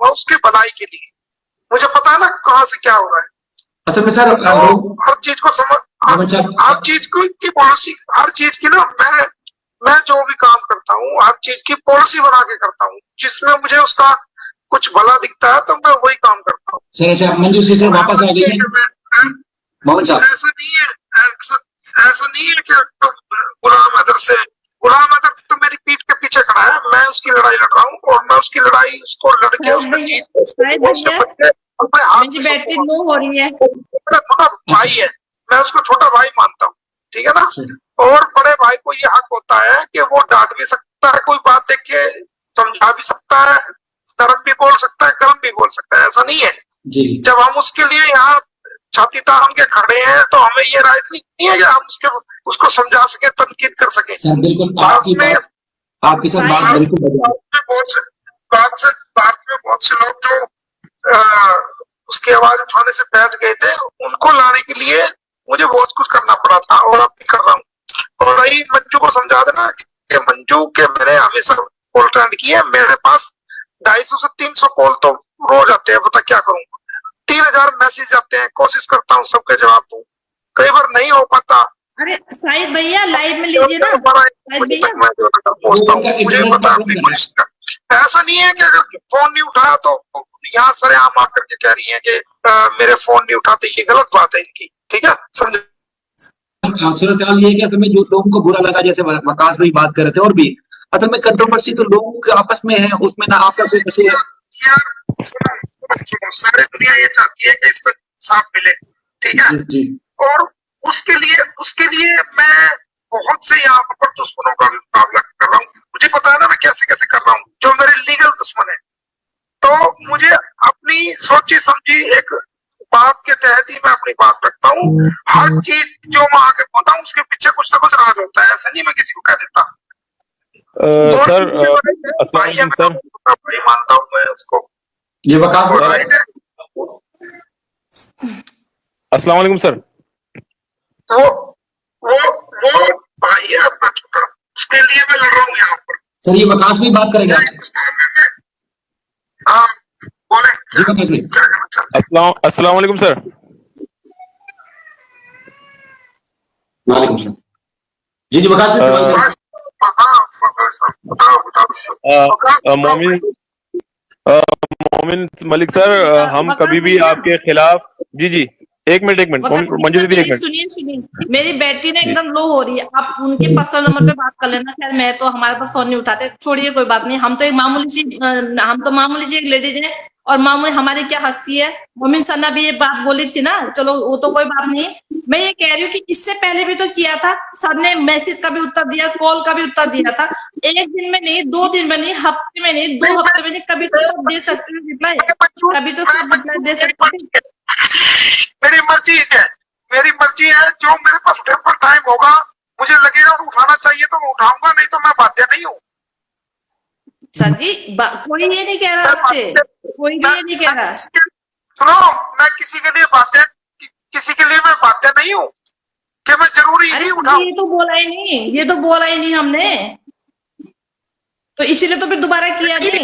करूंगा उसकी भलाई के लिए। मुझे पता है ना कहाँ से क्या हो रहा है। असल में सर तो हर चीज को समझ, हर चीज की पॉलिसी, हर चीज की ना, मैं जो भी काम करता हूँ हर चीज की पॉलिसी बना के करता हूँ, जिसमें मुझे उसका कुछ भला दिखता है तो मैं वही काम करता हूँ। सर अच्छा मंजू सिस्टर वापस आ गई है मोहन साहब? ऐसा नहीं है, ऐसा नहीं है कि गुलाम हैदर से, गुलाम हैदर तो मेरी पीठ के पीछे खड़ा है, मैं उसकी लड़ाई लड़ रहा हूँ और मैं उसकी लड़ाई उसको लड़के उसमें जीत बैटरी लो हो रही है। छोटा भाई है, मैं उसको छोटा भाई मानता हूँ, ठीक है ना। और बड़े भाई को ये हक होता है कि वो डांट भी सकता है, कोई बात देख के समझा भी सकता है, नरम भी बोल सकता है, गर्म भी बोल सकता है, ऐसा नहीं है जी। जब हम उसके लिए यहाँ छाती तान के खड़े हैं तो हमें ये राइट नहीं है कि हम उसको समझा सके, तनकीद कर सके। सर बिल्कुल आपकी सब बात बिल्कुल भारत में बहुत से लोग जो उसकी आवाज उठाने से बैठ गए थे, उनको लाने के लिए मुझे बहुत कुछ करना पड़ा था और अब भी कर रहा हूँ। और रही मंजू को समझा देना कि मंजू के मैंने हमेशा कॉल अटेंड किया, मेरे पास 250 से 300 कॉल तो रोज आते हैं, पता क्या करूँ, 3000 मैसेज आते हैं, कोशिश करता हूँ सबके जवाब दूं, कई बार नहीं हो पाता। अरे शाहिद भैया लाइव में लीजिए ना, मुझे पता ऐसा नहीं है कि अगर फोन नहीं उठाया तो यहाँ सरेआम आकर के कह रही है कि मेरे फोन नहीं उठाते, ये गलत बात है इनकी, ठीक है, समझे। सूरत हाल ये है कि असल में जो लोगों को बुरा लगा, जैसे वकास भाई बात कर रहे थे, और भी असल में कंट्रोवर्सी तो लोगों के आपस में है, उसमें ना आपका कोई कसूर है। सारी दुनिया ये चाहती है कि इसको साफ मिले, ठीक है जी। और उसके लिए मैं बहुत से यहाँ पर दुश्मनों का भी मुकाबला कर रहा हूँ। मुझे पता है ना मैं कैसे कैसे कर रहा हूँ, जो मेरे लीगल दुश्मन है। तो मुझे अपनी सोची समझी एक बात के तहत ही मैं अपनी बात रखता हूँ। हर चीज जो मैं आगे बोलता हूँ उसके पीछे कुछ ना कुछ राज होता है, ऐसा नहीं मैं किसी को कह देता। सर भाई मानता हूँ मैं उसको, ये वकास अस्सलाम वालेकुम सर। तो वो भाई है अपना छोटा, उसके लिए मैं लड़ रहा हूँ यहाँ पर। सर ये वकास भी बात करेगा? हाँ बोले। अस्सलाम वालेकुम सर। वालेकुम सलाम। जी जी वकास भी सवाल मोमिन मलिक सर, हम कभी भी आपके खिलाफ, जी जी एक मिनट मंजू दीदी एक मिनट सुनिए, मेरी बैटरी ना एकदम लो हो रही है, आप उनके पर्सनल नंबर पे बात कर लेना। खैर मैं तो, हमारे पास फोन नहीं उठाते, छोड़िए कोई बात नहीं। हम तो मामूली सी एक लेडीज है और मामूली हमारी क्या हस्ती है। मोमिन सर ने भी ये बात बोली थी ना, चलो वो तो कोई बात नहीं। मैं ये कह रही हूँ कि इससे पहले भी तो किया था सर ने, मैसेज का भी उत्तर दिया, कॉल का भी उत्तर दिया था। एक दिन में नहीं, 2 दिन में नहीं, हफ्ते में नहीं, 2 हफ्ते में नहीं, कभी तो सब दे सकते हैं रिप्लाई, कभी तो सब रिप्लाई दे सकते हैं। मेरी मर्जी है, जो मेरे पास टेम्पर टाइम होगा, मुझे लगेगा उठाना चाहिए तो मैं उठाऊंगा, नहीं तो मैं बाध्य नहीं हूँ। सर जी कोई ये नहीं कह रहा आपसे, कोई भी ये नहीं कह रहा। सुनो, मैं किसी के लिए मैं बाध्य नहीं हूँ कि मैं जरूरी ही उठाऊं। ये तो बोला ही नहीं हमने, तो इसीलिए तो फिर दोबारा किया नहीं, भी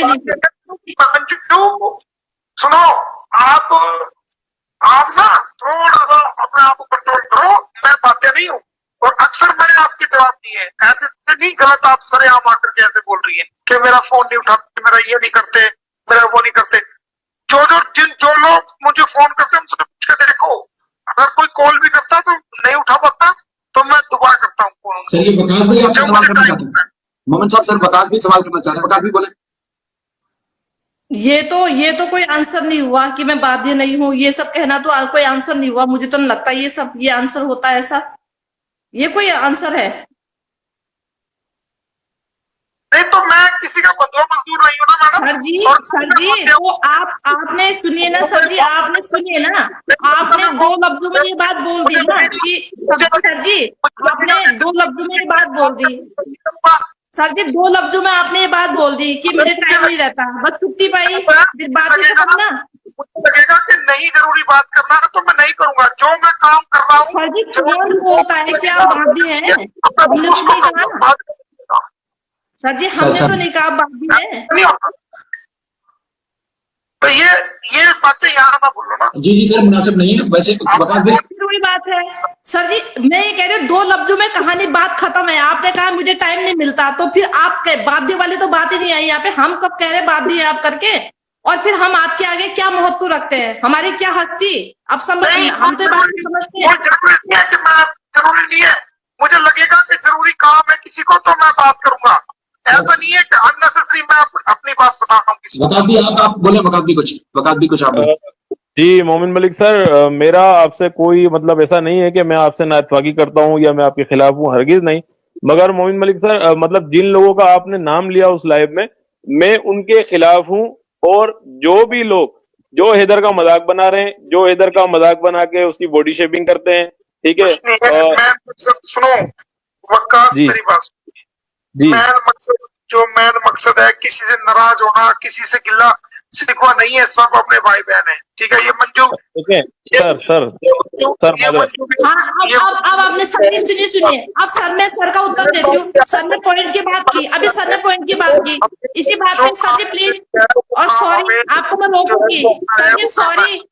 नहीं। सुनो, आप ना थोड़ा सा अपने आप को कंट्रोल करो, मैं बाध्य नहीं हूँ। और अक्सर मैंने आपके जवाब दिए, ऐसे नहीं गलत आप सरेआम आकर के ऐसे बोल रही है कि मेरा फोन नहीं उठाते, मेरा ये नहीं करते, मेरा वो नहीं करते। जो लोग मुझे फोन करते हैं उनसे पूछ के देखो, अगर कोई कॉल भी करता तो नहीं उठा पाता तो मैं दोबारा करता हूँ फोन। सर ये वकास भाई आपसे सवाल करना चाहते हैं। मोहम्मद साहब सर वकास भी सवाल करना चाह रहे हैं, वकास भी बोले। ये तो कोई आंसर नहीं हुआ कि मैं बाध्य नहीं हूँ, ये सब कहना तो कोई आंसर नहीं हुआ। मुझे तो नहीं लगता ये आंसर होता है ऐसा, ये कोई आंसर है? नहीं तो मैं किसी का बदला मजदूर नहीं हूँ ना मैडम। सर जी तो आपने सुनिए ना सर जी, आपने 2 लफ्जों में ये बात बोल दी ना कि सर जी आपने 2 लफ्जों में ये बात बोल दी। सर जी 2 लफ्जों में आपने ये बात बोल दी कि मुझे टाइम नहीं रहता, बस छुट्टी पाई, फिर बात ही खत्म ना। मुझे लगेगा कि नहीं जरूरी बात करना है तो मैं नहीं करूंगा, जो मैं काम कर रहा हूँ। सर जी कौन बोलता है कि आप बाध्य हैं? हमने तो नहीं कहा। सर जी हमने तो नहीं कहा बाध्य है। तो ये बातें यहाँ ना बोलो ना। जी सर, मुनासिब नहीं है वैसे। वकास भाई वही बात है सर जी, मैं ये कह रही हूँ 2 लफ्जों में कहानी बात खत्म है। आपने कहा मुझे टाइम नहीं मिलता, तो फिर आप बाध्य वाली तो बात ही नहीं आई यहाँ पे। हम कब कह रहे बाध्य आप करके, और फिर हम आपके आगे क्या महत्व रखते हैं, हमारी क्या हस्ती, अब समझ, हम तो बात समझते हैं। जरूरी नहीं है कि मैं, जरूरी नहीं है, मुझे लगेगा कि जरूरी काम है किसी को तो मैं बात करूंगा। ऐसा नहीं है कि अननेसेसरी मैं अपनी बात बता रहा हूँ किसी को। वकास भी आप बोले, वकास भी कुछ आप बोले। जी मोमिन मलिक सर, मेरा आपसे कोई मतलब ऐसा नहीं है कि मैं आपसे नाइतफाकी करता हूं या मैं आपके खिलाफ हूं, हरगिज नहीं। मगर मोमिन मलिक सर, मतलब जिन लोगों का आपने नाम लिया उस लाइव में, मैं उनके खिलाफ हूं। और जो भी लोग जो हैदर का मजाक बना रहे हैं, जो हैदर का मजाक बना के उसकी बॉडी शेपिंग करते हैं, ठीक है। मैं सुनो वकास, जी मेरी बात जी मेन मकसद है किसी से नाराज होना, किसी से गिला शिकवा नहीं है, सब अपने भाई बहन है, ठीक है। ये मंजू, ठीक है सर अब आपने सर सुनिए, अब सर मैं सर का उत्तर देती हूँ। सर ने पॉइंट की बात की, अभी सर ने पॉइंट की बात की, इसी बात पे सर जी प्लीज, और सॉरी आपको मैं रोकूंगी सर जी, सॉरी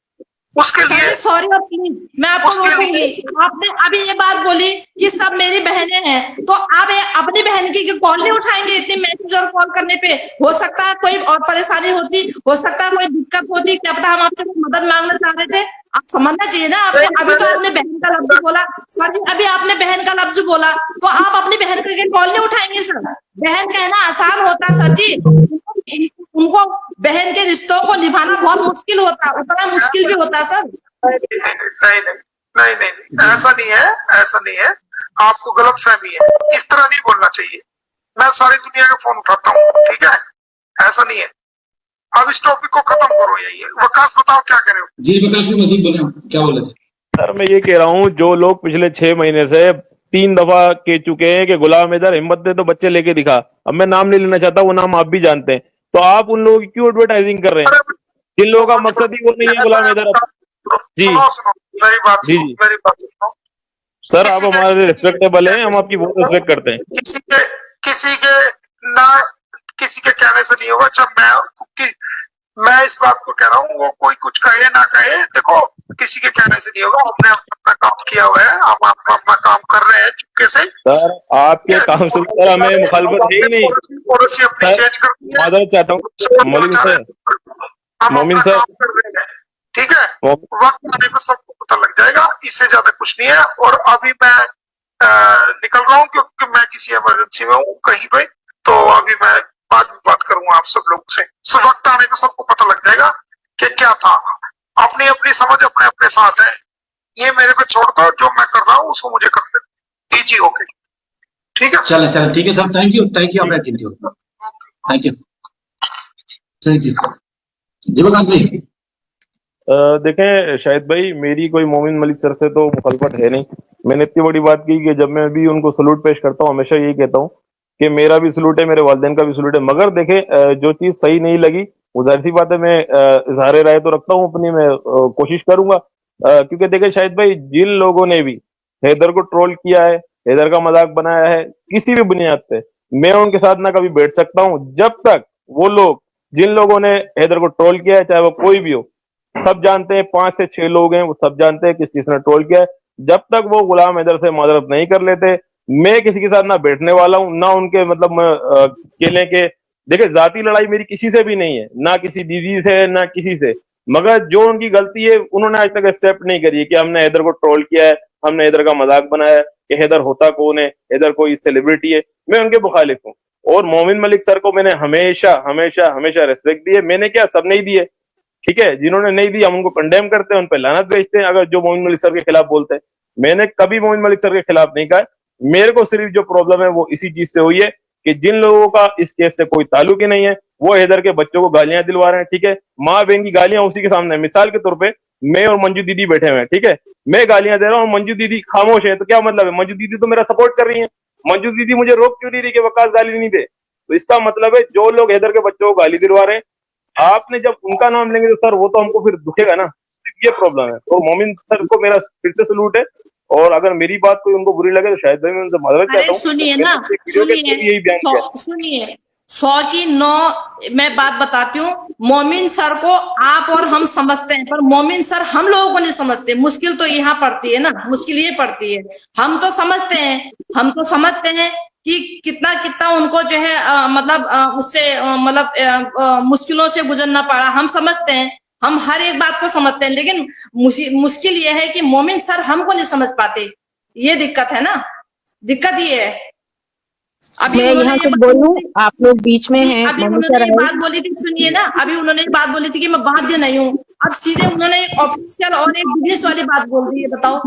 उसके लिए सॉरी, और प्लीज मैं आपको रोकूंगी। आपने अभी ये बात बोली कि सब मेरी बहनें हैं, तो आप अपनी बहन की कॉल नहीं उठाएंगे इतने मैसेज और कॉल करने पे? हो सकता है कोई और परेशानी होती, हो सकता है कोई दिक्कत होती, क्या पता हम आपसे मदद मांगना चाह रहे थे। आप समझना चाहिए ना आपको। अभी तो आपने बहन का लफ्ज बोला सर जी, अभी आपने बहन का लफ्ज बोला, तो आप अपनी बहन का कॉल नहीं उठाएंगे सर? बहन कहना आसान होता है सर जी, उनको बहन के रिश्तों को निभाना बहुत मुश्किल होता है, उतना मुश्किल भी होता है सर। नहीं, ऐसा नहीं है, ऐसा नहीं है, आपको गलत फहमी है, इस तरह नहीं बोलना चाहिए। मैं सारी दुनिया का फोन उठाता हूँ, ठीक है, ऐसा नहीं है। अब इस टॉपिक को खत्म करो। यही है। वकास बताओ क्या कर रहे हो? जी वकास भी मजीद बोले, क्या बोले थे सर? मैं ये कह रहा हूँ, जो लोग पिछले 6 महीने से 3 दफा कह चुके हैं कि गुलाम हैदर हिम्मत दे तो बच्चे लेके दिखा, अब मैं नाम नहीं लेना चाहता, वो नाम आप भी जानते हैं, तो आप उन लोगों की क्यों एडवर्टाइजिंग कर रहे हैं? जिन लोगों का मकसद ही वो नहीं है गुलाम हैदर। जी सुनो, मेरी बात जी सुनो, मेरी बात सुनो सर, आप हमारे रिस्पेक्टेबल हैं, हम आपकी बहुत रिस्पेक्ट करते हैं। किसी के कहने से नहीं होगा। जब मैं इस बात को कह रहा हूँ, वो कोई कुछ कहे ना कहे, देखो किसी के कहने से नहीं होगा। हमने अपना काम किया हुआ है, हम अपना काम कर रहे हैं चुपके से। सर आपके काम से सर हमें मुखालफत है ही नहीं। पॉलिसी अपनी चेंज कर दी है, माजरत चाहता हूँ मोमिन सर, हम मोमिन अपना सर, काम कर रहे हैं, ठीक है। वक्त आने पर सबको पता लग जाएगा, इससे ज्यादा कुछ नहीं है। और अभी मैं निकल रहा हूँ क्योंकि मैं किसी इमरजेंसी में हूँ कहीं पे, तो अभी मैं बाद में बात करूंगा आप सब लोगों से। वक्त आने पर सबको पता लग जाएगा कि क्या था। अपनी अपनी समझ अपने अपने साथ है, ये मेरे पे छोड़ दो, जो मैं कर रहा हूँ उसको मुझे करने दो, इजी होके, ठीक है। चले ठीक है सर, थैंक यू आपने थैंक यू जी वकास भाई। देखें शाहिद भाई, मेरी कोई मोमिन मलिक सर से तो मुखालफत है नहीं। मैंने इतनी बड़ी बात की कि जब मैं भी उनको सलूट पेश करता हूँ, हमेशा यही कहता हूँ कि मेरा भी सलूट है, मेरे वालिदैन का भी सलूट है। मगर देखें, जो चीज सही नहीं लगी, वो जाहिर सी बात है, मैं इजहार राय तो रखता हूँ अपनी, मैं कोशिश करूंगा। क्योंकि देखें शाहिद भाई, जिन लोगों ने भी हैदर को ट्रोल किया है, हैदर का मजाक बनाया है किसी भी बुनियाद पे, मैं उनके साथ ना कभी बैठ सकता हूँ जब तक वो लोग, जिन लोगों ने हैदर को ट्रोल किया है, चाहे वो कोई भी हो, सब जानते हैं, 5 से 6 लोग हैं, वो सब जानते हैं किस चीज ने ट्रोल किया है, जब तक वो गुलाम हैदर से माजरत नहीं कर लेते, मैं किसी के साथ ना बैठने वाला हूं, ना उनके मतलब केले के। देखिए, जाती लड़ाई मेरी किसी से भी नहीं है, ना किसी दीदी से, ना किसी से। मगर जो उनकी गलती है, उन्होंने आज तक एक्सेप्ट नहीं करी है कि हमने हैदर को ट्रोल किया है, हमने हैदर का मजाक बनाया है, कि हैदर होता कौन है, हैदर कोई सेलिब्रिटी है। मैं उनके मुखालिफ हूँ। और मोमिन मलिक सर को मैंने हमेशा हमेशा हमेशा रेस्पेक्ट दी है। मैंने क्या, सब नहीं दिए, ठीक है। जिन्होंने नहीं दी हम उनको कंडेम करते हैं, उन पर लानत भेजते हैं, अगर जो मोमिन मलिक सर के खिलाफ बोलते हैं। मैंने कभी मोमिन मलिक सर के खिलाफ नहीं कहा। मेरे को सिर्फ जो प्रॉब्लम है वो इसी चीज से हुई है कि जिन लोगों का इस केस से कोई ताल्लुक ही नहीं है, वो हैदर के बच्चों को गालियां दिलवा रहे हैं, ठीक है। माँ बहन की गालियां उसी के सामने। मिसाल के तौर पे मैं और मंजू दीदी बैठे हुए हैं, ठीक है, मैं गालियां दे रहा हूँ, मंजू दीदी खामोश है, तो क्या मतलब है? मंजू दीदी तो मेरा सपोर्ट कर रही है। मंजू दीदी मुझे रोक क्यों नहीं रही कि वकास गाली नहीं दे? तो इसका मतलब है जो लोग हैदर के बच्चों को गाली दिलवा रहे हैं, आपने जब उनका नाम लेंगे तो सर वो तो हमको फिर दुखेगा ना, ये प्रॉब्लम है। तो मोमिन सर को मेरा फिर से सलूट है, और अगर मेरी बात कोई उनको बुरी लगे तो शायद भाई मैं उनसे माजरत चाहता हूं। सुनिए ना, यही बयान किया। सुनिए, 100 की 9 मैं बात बताती हूँ। मोमिन सर को आप और हम समझते हैं, पर मोमिन सर हम लोगों को नहीं समझते। मुश्किल तो यहाँ पड़ती है ना, मुश्किल ये पड़ती है। हम तो समझते हैं, हम तो समझते हैं कि कितना कितना उनको जो है मतलब उससे मतलब मुश्किलों से गुजरना पड़ा, हम समझते हैं, हम हर एक बात को समझते हैं। लेकिन मुश्किल ये है कि मोमिन सर हमको नहीं समझ पाते, ये दिक्कत है ना, दिक्कत ये है। अभी मैं उन्होंने यहाँ ये कुछ बोलूं, आप लोग बीच में हैं, अभी मम्मी उन्होंने सर ये आए। बात बोली थी, सुनिए ना, अभी उन्होंने ये बात बोली थी कि मैं बाध्य नहीं हूँ। अब सीधे उन्होंने एक ऑफिशियल और एक बिजनेस वाली बात बोल दी है, बताओ।